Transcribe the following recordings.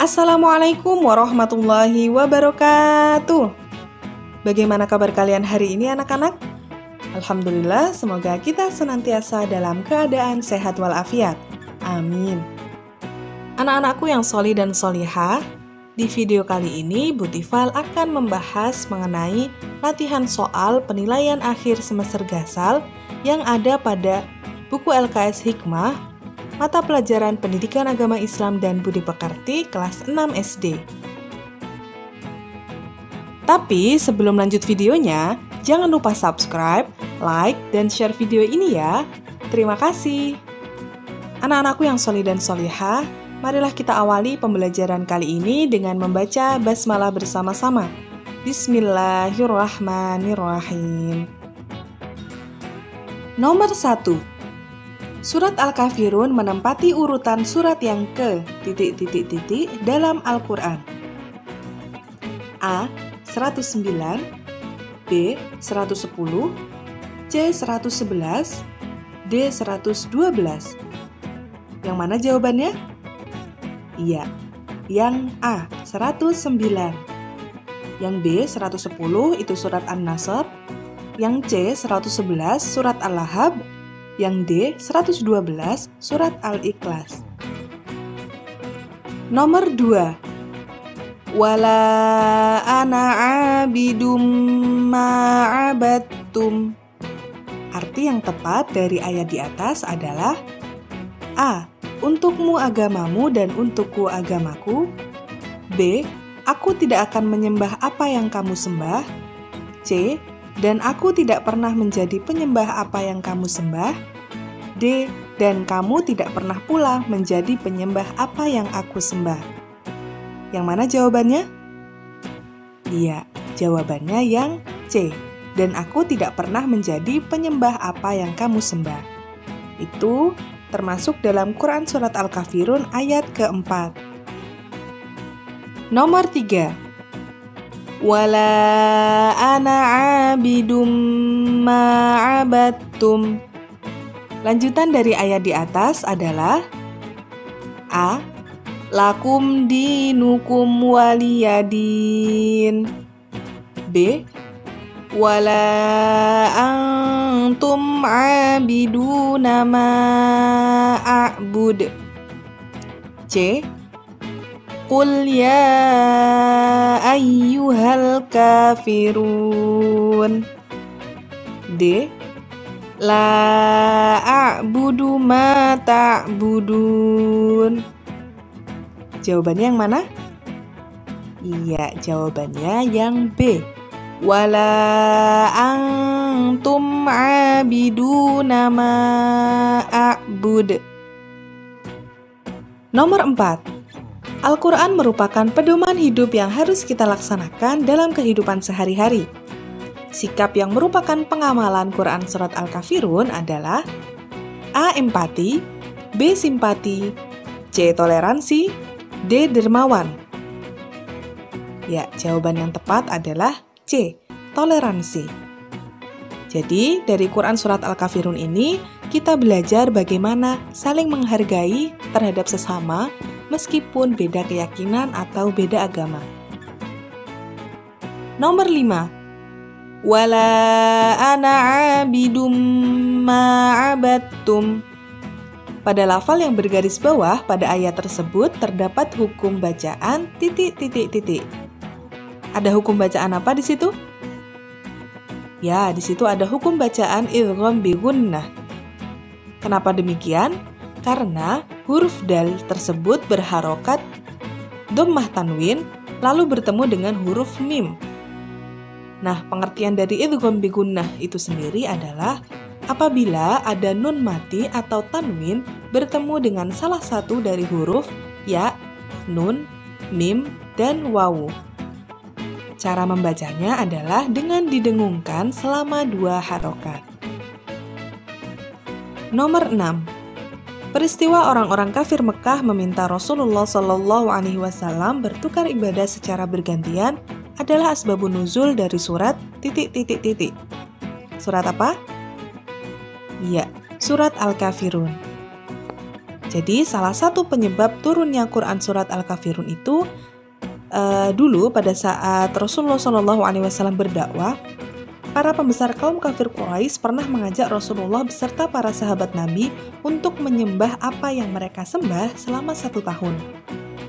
Assalamualaikum warahmatullahi wabarakatuh. Bagaimana kabar kalian hari ini anak-anak? Alhamdulillah, semoga kita senantiasa dalam keadaan sehat walafiat. Amin. Anak-anakku yang sholih dan sholihah, di video kali ini Bu Tifal akan membahas mengenai latihan soal penilaian akhir semester Gasal yang ada pada buku LKS Hikmah, mata pelajaran Pendidikan Agama Islam dan Budi Pekerti kelas 6 SD. Tapi sebelum lanjut videonya, jangan lupa subscribe, like, dan share video ini ya. Terima kasih. Anak-anakku yang sholih dan sholihah, marilah kita awali pembelajaran kali ini dengan membaca basmalah bersama-sama. Bismillahirrahmanirrahim. Nomor 1. Surat Al-Kafirun menempati urutan surat yang ke ... dalam Al-Quran. A. 109, B. 110, C. 111, D. 112. Yang mana jawabannya? Iya, yang A. 109. Yang B. 110 itu surat An-Nasr. Yang C. 111 surat Al-Lahab. Yang D. 112 surat Al-Ikhlas. Nomor 2. Wala ana abidum ma'abattum. Arti yang tepat dari ayat di atas adalah A. Untukmu agamamu dan untukku agamaku. B. Aku tidak akan menyembah apa yang kamu sembah. C. Dan aku tidak pernah menjadi penyembah apa yang kamu sembah. D. Dan kamu tidak pernah pula menjadi penyembah apa yang aku sembah. Yang mana jawabannya? Iya, jawabannya yang C. Dan aku tidak pernah menjadi penyembah apa yang kamu sembah. Itu termasuk dalam Quran Surat Al-Kafirun ayat keempat. Nomor 3. Wala ana abidum ma'abattum. Lanjutan dari ayat di atas adalah A. Lakum dinukum waliyadin. B. Wala antum abiduna ma'abud. C. Qul ya ayyuhal kafirun. D. La a'budu ma ta'budun. Jawabannya yang mana? Iya, jawabannya yang B. Wala antum abiduna ma a'bud. Nomor 4. Al-Quran merupakan pedoman hidup yang harus kita laksanakan dalam kehidupan sehari-hari. Sikap yang merupakan pengamalan Quran Surat Al-Kafirun adalah A. Empati, B. Simpati, C. Toleransi, D. Dermawan. Ya, jawaban yang tepat adalah C. Toleransi. Jadi, dari Quran Surat Al-Kafirun ini, kita belajar bagaimana saling menghargai terhadap sesama, meskipun beda keyakinan atau beda agama. Nomor 5. Wala ana abidum ma'abattum. Pada lafal yang bergaris bawah pada ayat tersebut terdapat hukum bacaan ... Ada hukum bacaan apa di situ? Ya, di situ ada hukum bacaan idgham bi gunnah. Kenapa demikian? Karena huruf dal tersebut berharokat dhammah tanwin lalu bertemu dengan huruf mim. Nah, pengertian dari idgham bi gunnah itu sendiri adalah apabila ada nun mati atau tanwin bertemu dengan salah satu dari huruf ya, nun, mim, dan wawu. Cara membacanya adalah dengan didengungkan selama 2 harokat. Nomor 6. Peristiwa orang-orang kafir Mekah meminta Rasulullah SAW bertukar ibadah secara bergantian adalah asbabun nuzul dari surat ... Surat apa? Iya, surat Al-Kafirun. Jadi salah satu penyebab turunnya Quran surat Al-Kafirun itu dulu pada saat Rasulullah SAW berdakwah, para pembesar kaum kafir Quraisy pernah mengajak Rasulullah beserta para sahabat Nabi untuk menyembah apa yang mereka sembah selama 1 tahun.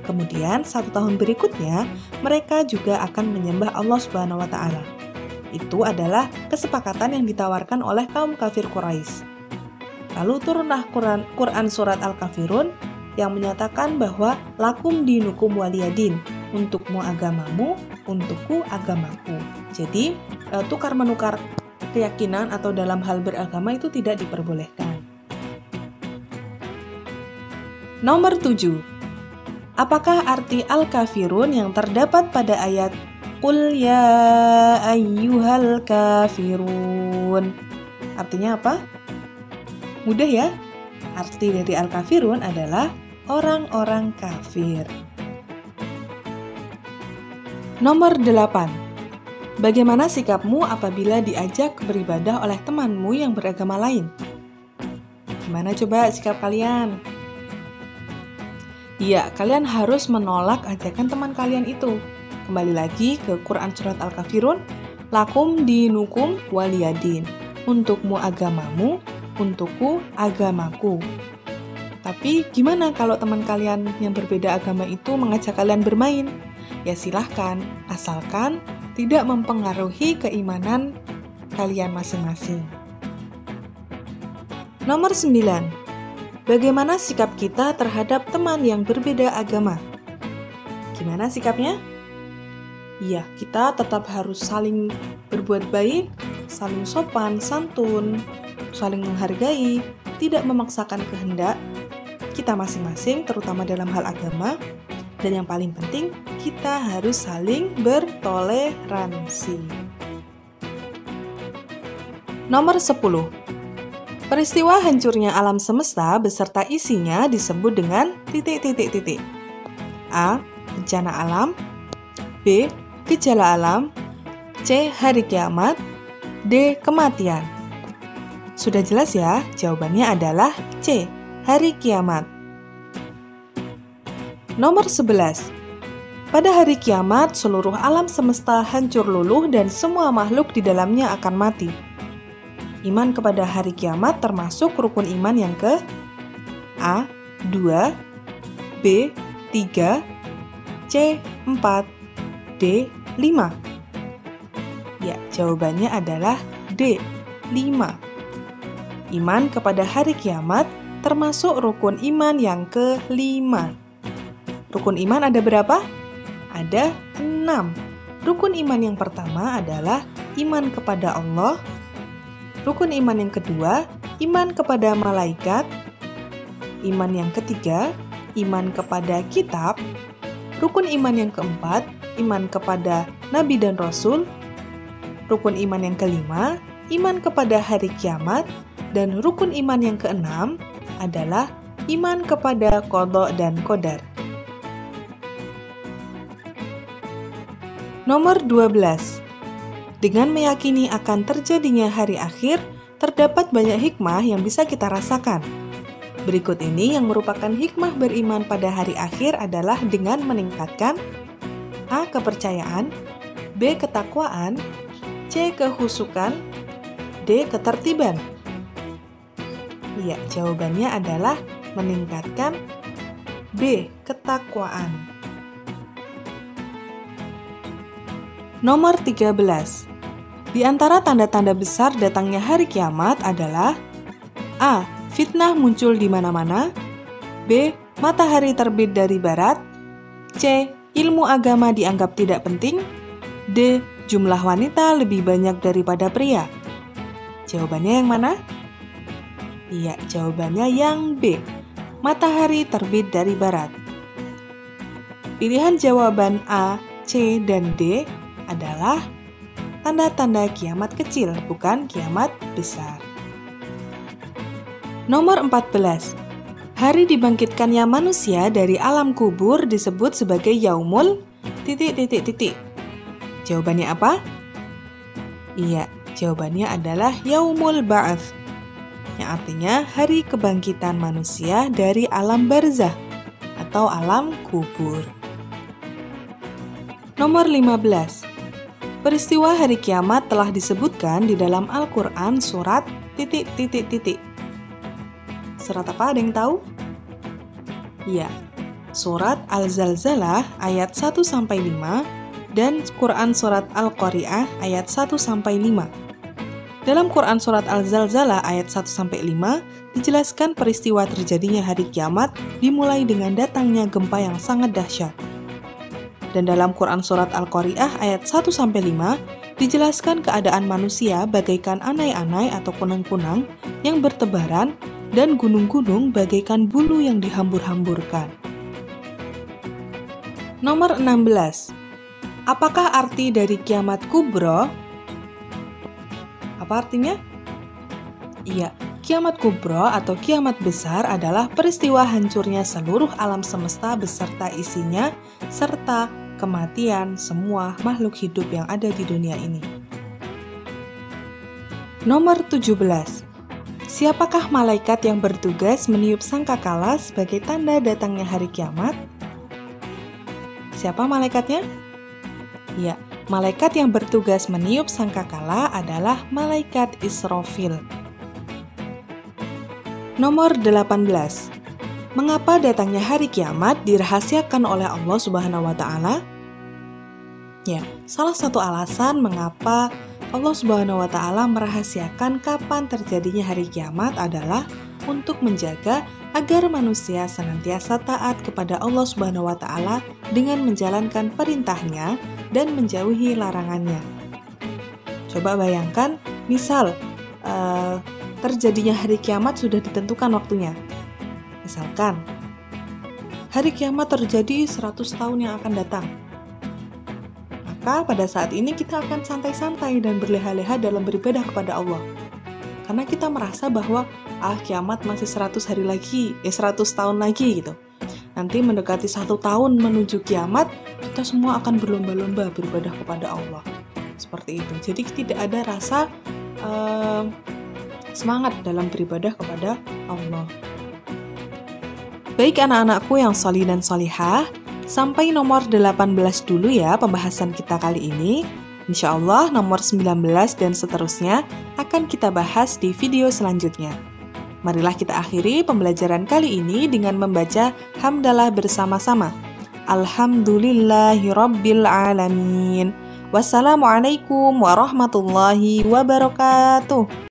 Kemudian 1 tahun berikutnya mereka juga akan menyembah Allah Subhanahu wa Ta'ala. Itu adalah kesepakatan yang ditawarkan oleh kaum kafir Quraisy. Lalu turunlah Quran surat Al-Kafirun yang menyatakan bahwa lakum dinukum waliyadin, untukmu agamamu, untukku agamaku. Jadi tukar-menukar keyakinan atau dalam hal beragama itu tidak diperbolehkan. Nomor 7. Apakah arti Al-Kafirun yang terdapat pada ayat Qul ya ayyuhal kafirun? Artinya apa? Mudah ya? Arti dari Al-Kafirun adalah orang-orang kafir. Nomor 8. Bagaimana sikapmu apabila diajak beribadah oleh temanmu yang beragama lain? Gimana coba sikap kalian? Iya, kalian harus menolak ajakan teman kalian itu. Kembali lagi ke Quran surat Al-Kafirun, lakum dinukum waliyadin, untukmu agamamu, untukku agamaku. Tapi gimana kalau teman kalian yang berbeda agama itu mengajak kalian bermain? Ya silahkan, asalkan tidak mempengaruhi keimanan kalian masing-masing. Nomor 9. Bagaimana sikap kita terhadap teman yang berbeda agama? Gimana sikapnya? Iya, kita tetap harus saling berbuat baik, saling sopan, santun, saling menghargai, tidak memaksakan kehendak kita masing-masing, terutama dalam hal agama. Dan yang paling penting, kita harus saling bertoleransi. Nomor 10. Peristiwa hancurnya alam semesta beserta isinya disebut dengan titik-titik-titik. A. Bencana alam. B. Gejala alam. C. Hari kiamat. D. Kematian. Sudah jelas ya? Jawabannya adalah C. Hari kiamat. Nomor 11. Pada hari kiamat, seluruh alam semesta hancur luluh dan semua makhluk di dalamnya akan mati. Iman kepada hari kiamat termasuk rukun iman yang ke A. 2, B. 3, C. 4, D. 5. Ya, jawabannya adalah D. 5. Iman kepada hari kiamat termasuk rukun iman yang ke-5. Rukun iman ada berapa? Ada 6. Rukun iman yang pertama adalah iman kepada Allah. Rukun iman yang kedua, iman kepada malaikat. Iman yang ketiga, iman kepada kitab. Rukun iman yang keempat, iman kepada nabi dan rasul. Rukun iman yang kelima, iman kepada hari kiamat. Dan rukun iman yang keenam adalah iman kepada qadha dan qadar. Nomor 12. Dengan meyakini akan terjadinya hari akhir, terdapat banyak hikmah yang bisa kita rasakan. Berikut ini yang merupakan hikmah beriman pada hari akhir adalah dengan meningkatkan A. Kepercayaan, B. Ketakwaan, C. Kehusukan, D. Ketertiban. Ya, jawabannya adalah meningkatkan B. Ketakwaan. Nomor 13. Di antara tanda-tanda besar datangnya hari kiamat adalah A. Fitnah muncul di mana-mana. B. Matahari terbit dari barat. C. Ilmu agama dianggap tidak penting. D. Jumlah wanita lebih banyak daripada pria. Jawabannya yang mana? Iya, jawabannya yang B. Matahari terbit dari barat. Pilihan jawaban A, C, dan D adalah tanda-tanda kiamat kecil, bukan kiamat besar. Nomor 14. Hari dibangkitkannya manusia dari alam kubur disebut sebagai yaumul ... Jawabannya apa? Iya, jawabannya adalah yaumul ba'ats. yang artinya hari kebangkitan manusia dari alam barzah atau alam kubur. Nomor 15. Peristiwa hari kiamat telah disebutkan di dalam Al-Quran surat ... Surat apa, ada yang tahu? Ya, surat Al-Zalzalah ayat 1-5 dan Quran surat Al-Qari'ah ayat 1-5. Dalam Quran surat Al-Zalzalah ayat 1-5 dijelaskan peristiwa terjadinya hari kiamat dimulai dengan datangnya gempa yang sangat dahsyat. Dan dalam Quran surat Al-Qari'ah ayat 1-5 dijelaskan keadaan manusia bagaikan anai-anai atau kunang-kunang yang bertebaran dan gunung-gunung bagaikan bulu yang dihambur-hamburkan. Nomor 16. Apakah arti dari kiamat kubro? Apa artinya? Iya, kiamat kubro atau kiamat besar adalah peristiwa hancurnya seluruh alam semesta beserta isinya, serta kematian semua makhluk hidup yang ada di dunia ini. Nomor 17. Siapakah malaikat yang bertugas meniup sangkakala sebagai tanda datangnya hari kiamat? Siapa malaikatnya? Ya, malaikat yang bertugas meniup sangkakala adalah malaikat Israfil. Nomor 18. Mengapa datangnya hari kiamat dirahasiakan oleh Allah Subhanahu wa Ta'ala? Ya, salah satu alasan mengapa Allah Subhanahu wa Ta'ala merahasiakan kapan terjadinya hari kiamat adalah untuk menjaga agar manusia senantiasa taat kepada Allah Subhanahu wa Ta'ala dengan menjalankan perintahnya dan menjauhi larangannya. Coba bayangkan, misal terjadinya hari kiamat sudah ditentukan waktunya. Misalkan, hari kiamat terjadi 100 tahun yang akan datang. Maka pada saat ini kita akan santai-santai dan berleha-leha dalam beribadah kepada Allah. Karena kita merasa bahwa kiamat masih 100 hari lagi, 100 tahun lagi gitu. Nanti mendekati 1 tahun menuju kiamat, kita semua akan berlomba-lomba beribadah kepada Allah. Seperti itu. Jadi tidak ada rasa semangat dalam beribadah kepada Allah. Baik anak-anakku yang sholih dan sholihah, sampai nomor 18 dulu ya pembahasan kita kali ini. Insya Allah nomor 19 dan seterusnya akan kita bahas di video selanjutnya. Marilah kita akhiri pembelajaran kali ini dengan membaca hamdalah bersama-sama. Alhamdulillahirabbil alamin. Wassalamualaikum warahmatullahi wabarakatuh.